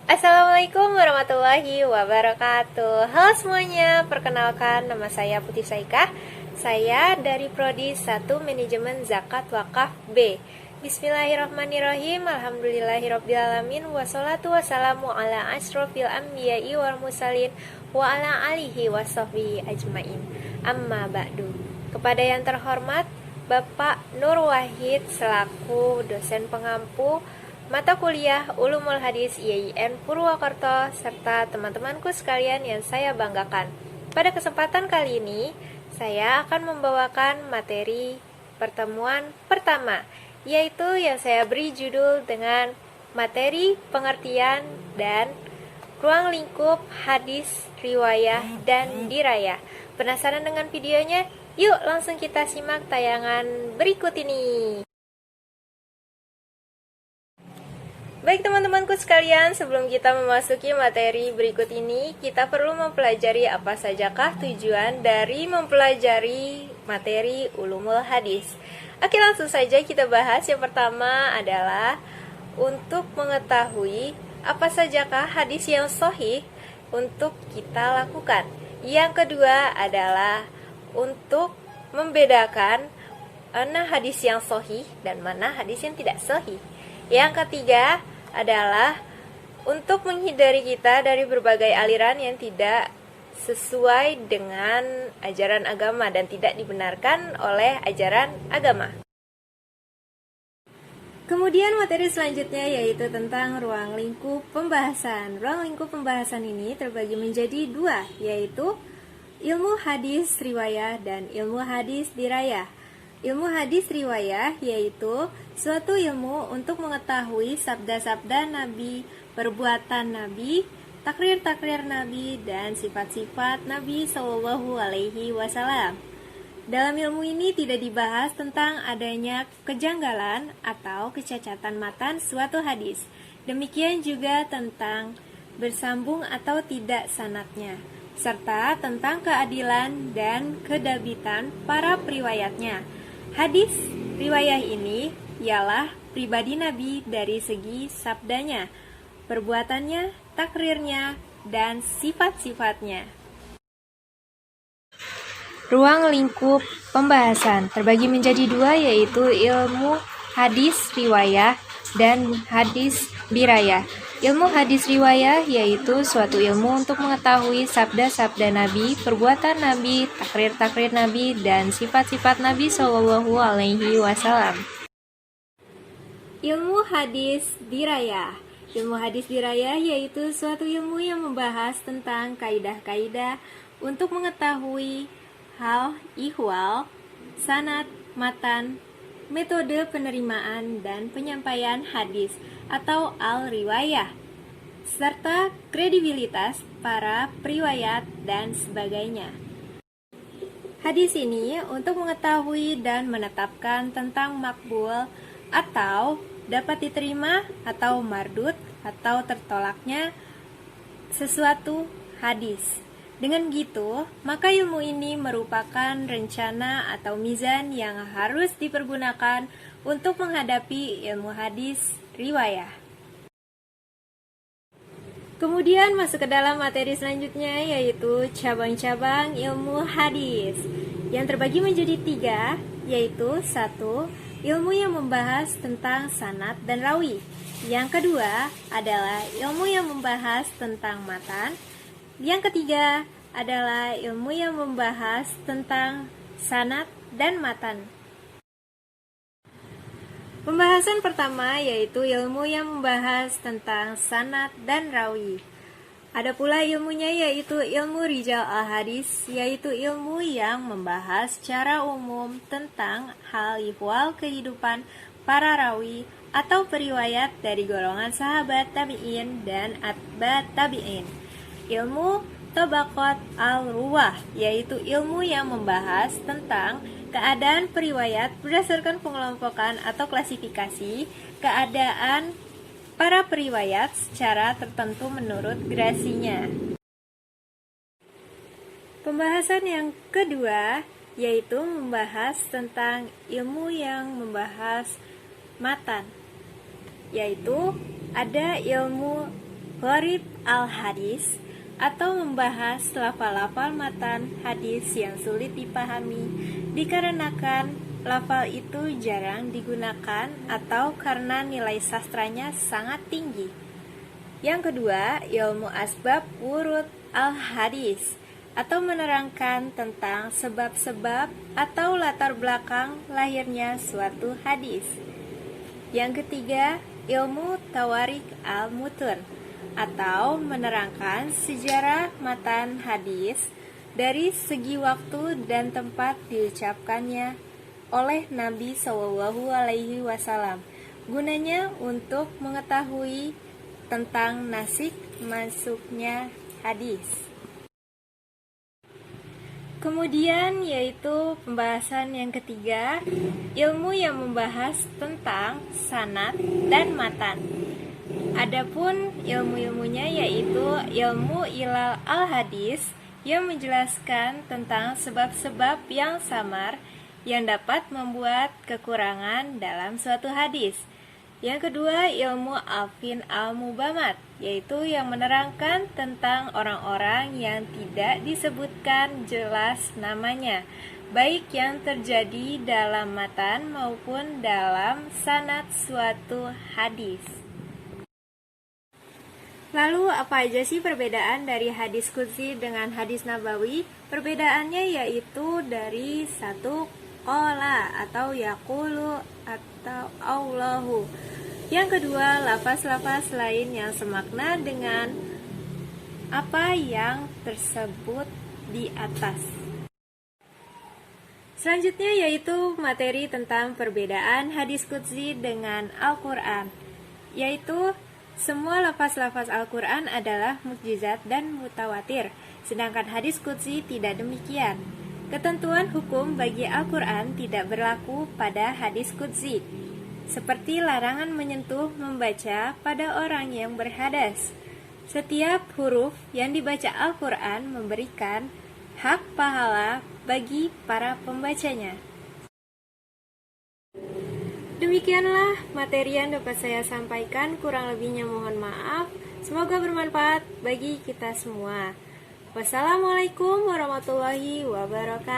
Assalamualaikum warahmatullahi wabarakatuh. Halo semuanya, perkenalkan nama saya Putih Saikah. Saya dari Prodi 1 Manajemen Zakat Wakaf B. Bismillahirrahmanirrahim. Alhamdulillahirrabbilalamin. Wassalatu wassalamu ala asyrofil anbiya'i wal mursalin wa ala alihi wassohbihi ajmain. Amma ba'du. Kepada yang terhormat Bapak Nur Wahid selaku dosen pengampu mata kuliah Ulumul Hadis IAIN Purwokerto serta teman-temanku sekalian yang saya banggakan. Pada kesempatan kali ini, saya akan membawakan materi pertemuan pertama, yaitu yang saya beri judul dengan materi pengertian dan ruang lingkup hadis, riwayah, dan dirayah. Penasaran dengan videonya? Yuk langsung kita simak tayangan berikut ini. Baik teman-temanku sekalian, sebelum kita memasuki materi berikut ini, kita perlu mempelajari apa sajakah tujuan dari mempelajari materi ulumul hadis. Oke, langsung saja kita bahas. Yang pertama adalah untuk mengetahui apa sajakah hadis yang sahih untuk kita lakukan. Yang kedua adalah untuk membedakan mana hadis yang sahih dan mana hadis yang tidak sahih. Yang ketiga adalah untuk menghindari kita dari berbagai aliran yang tidak sesuai dengan ajaran agama dan tidak dibenarkan oleh ajaran agama. Kemudian materi selanjutnya yaitu tentang ruang lingkup pembahasan. Ruang lingkup pembahasan ini terbagi menjadi dua, yaitu ilmu hadis riwayah dan ilmu hadis dirayah. Ilmu hadis riwayah yaitu suatu ilmu untuk mengetahui sabda-sabda Nabi, perbuatan Nabi, takrir-takrir Nabi, dan sifat-sifat Nabi Shallallahu Alaihi Wasallam. Dalam ilmu ini tidak dibahas tentang adanya kejanggalan atau kecacatan matan suatu hadis. Demikian juga tentang bersambung atau tidak sanadnya, serta tentang keadilan dan kedabitan para periwayatnya. Hadis riwayah ini ialah pribadi Nabi dari segi sabdanya, perbuatannya, takrirnya, dan sifat-sifatnya. Ruang lingkup pembahasan terbagi menjadi dua, yaitu ilmu hadis riwayah dan hadis dirayah. Ilmu hadis riwayah yaitu suatu ilmu untuk mengetahui sabda-sabda Nabi, perbuatan Nabi, takrir-takrir Nabi, dan sifat-sifat Nabi Shallallahu Alaihi Wasallam. Ilmu hadis dirayah. Ilmu hadis dirayah yaitu suatu ilmu yang membahas tentang kaidah-kaidah untuk mengetahui hal ihwal, sanad, matan, metode penerimaan dan penyampaian hadis atau al-riwayah, serta kredibilitas para periwayat dan sebagainya. Hadis ini untuk mengetahui dan menetapkan tentang makbul atau dapat diterima atau mardud atau tertolaknya sesuatu hadis. Dengan gitu, maka ilmu ini merupakan rencana atau mizan yang harus dipergunakan untuk menghadapi ilmu hadis riwayah. Kemudian masuk ke dalam materi selanjutnya, yaitu cabang-cabang ilmu hadis yang terbagi menjadi tiga, yaitu satu, ilmu yang membahas tentang sanad dan rawi. Yang kedua adalah ilmu yang membahas tentang matan. Yang ketiga adalah ilmu yang membahas tentang sanad dan matan. Pembahasan pertama yaitu ilmu yang membahas tentang sanad dan rawi. Ada pula ilmunya yaitu ilmu rijal al-hadis, yaitu ilmu yang membahas secara umum tentang hal ihwal kehidupan para rawi atau periwayat dari golongan sahabat tabi'in dan atba tabi'in. Ilmu tabaqat al-ruwah, yaitu ilmu yang membahas tentang keadaan periwayat berdasarkan pengelompokan atau klasifikasi keadaan para periwayat secara tertentu menurut gradasinya. Pembahasan yang kedua yaitu membahas tentang ilmu yang membahas matan, yaitu ada ilmu gharib al-hadis atau membahas lafal-lafal matan hadis yang sulit dipahami dikarenakan lafal itu jarang digunakan atau karena nilai sastranya sangat tinggi. Yang kedua, ilmu asbab wurud al-hadis atau menerangkan tentang sebab-sebab atau latar belakang lahirnya suatu hadis. Yang ketiga, ilmu tawarik al-mutun atau menerangkan sejarah matan hadis dari segi waktu dan tempat diucapkannya oleh Nabi SAW. Gunanya untuk mengetahui tentang nasib masuknya hadis. Kemudian yaitu pembahasan yang ketiga, ilmu yang membahas tentang sanad dan matan. Adapun ilmu-ilmunya yaitu ilmu ilal al-hadis yang menjelaskan tentang sebab-sebab yang samar yang dapat membuat kekurangan dalam suatu hadis. Yang kedua, ilmu alfin al-mubamat, yaitu yang menerangkan tentang orang-orang yang tidak disebutkan jelas namanya, baik yang terjadi dalam matan maupun dalam sanad suatu hadis. Lalu apa aja sih perbedaan dari hadis qudsi dengan hadis nabawi? Perbedaannya yaitu dari satu qala atau yaqulu atau Allahu. Yang kedua, lafaz-lafaz lain yang semakna dengan apa yang tersebut di atas. Selanjutnya yaitu materi tentang perbedaan hadis qudsi dengan Al-Quran, yaitu semua lafaz-lafaz Al-Quran adalah mukjizat dan mutawatir, sedangkan hadis qudsi tidak demikian. Ketentuan hukum bagi Al-Quran tidak berlaku pada hadis qudsi, seperti larangan menyentuh membaca pada orang yang berhadas. Setiap huruf yang dibaca Al-Quran memberikan hak pahala bagi para pembacanya. Demikianlah materi yang dapat saya sampaikan, kurang lebihnya mohon maaf. Semoga bermanfaat bagi kita semua. Wassalamualaikum warahmatullahi wabarakatuh.